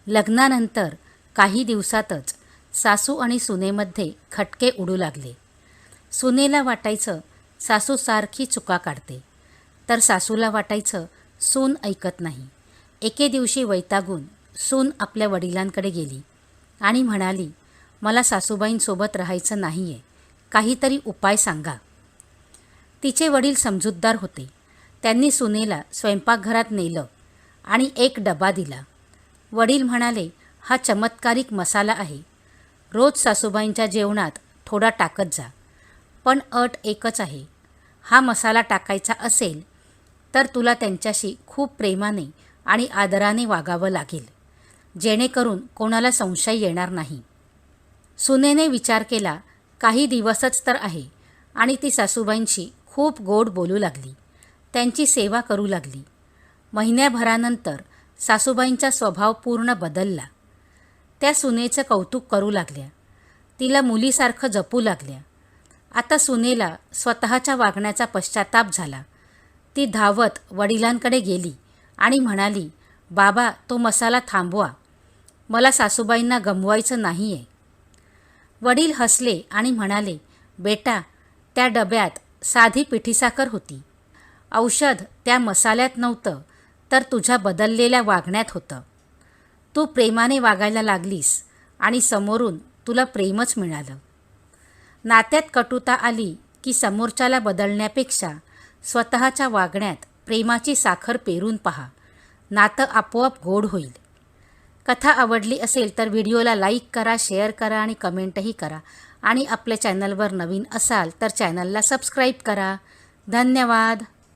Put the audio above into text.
लग्नानंतर काही दिवसातच सासू आणि सुनेमध्ये खटके उडू लागले. सुनेला वाटायचं सासू सारखी चुका काढते, तर सासूला वाटायचं सून ऐकत नाही. एके दिवशी वैतागून सून आपल्या वडिलांकडे गेली आणि म्हणाली, मला सासूबाईंसोबत राहायचं नाही आहे, काहीतरी उपाय सांगा. तिचे वडील समजूतदार होते. त्यांनी सुनेला स्वयंपाकघरात नेलं आणि एक डबा दिला. वडील म्हणाले, हा चमत्कारिक मसाला आहे, रोज सासूबाईंच्या जेवणात थोडा टाकत जा. पण अट एकच आहे, हा मसाला टाकायचा असेल तर तुला त्यांच्याशी खूप प्रेमाने आणि आदराने वागावं लागेल, जेणेकरून कोणाला संशय येणार नाही. सुनेने विचार केला, काही दिवसच तर आहे, आणि ती सासूबाईंशी खूप गोड बोलू लागली, त्यांची सेवा करू लागली. महिन्याभरानंतर सासूबाईंचा स्वभाव पूर्ण बदलला. त्या सुनेचं कौतुक करू लागल्या, तिला मुलीसारखं जपू लागल्या. आता सुनेला स्वतःच्या वागण्याचा पश्चाताप झाला. ती धावत वडिलांकडे गेली आणि म्हणाली, बाबा, तो मसाला थांबवा, मला सासूबाईंना गमवायचं नाही आहे. वडील हसले आणि म्हणाले, बेटा, त्या डब्यात साधी पिठीसाखर होती. औषध त्या मसाल्यात नव्हतं, तर तुझ्या बदललेल्या वागण्यात होतं. तू प्रेमाने वागायला लागलीस आणि समोरून तुला प्रेमच मिळालं. नात्यात कटुता आली की समोरच्याला बदलण्यापेक्षा स्वतःच्या वागण्यात प्रेमाची साखर पेरून पहा, नातं आपोआप गोड होईल. कथा आवडली असेल तर व्हिडिओला लाईक करा, शेअर करा आणि कमेंटही करा. आणि आपल्या चॅनलवर नवीन असाल तर चॅनलला सबस्क्राईब करा. धन्यवाद.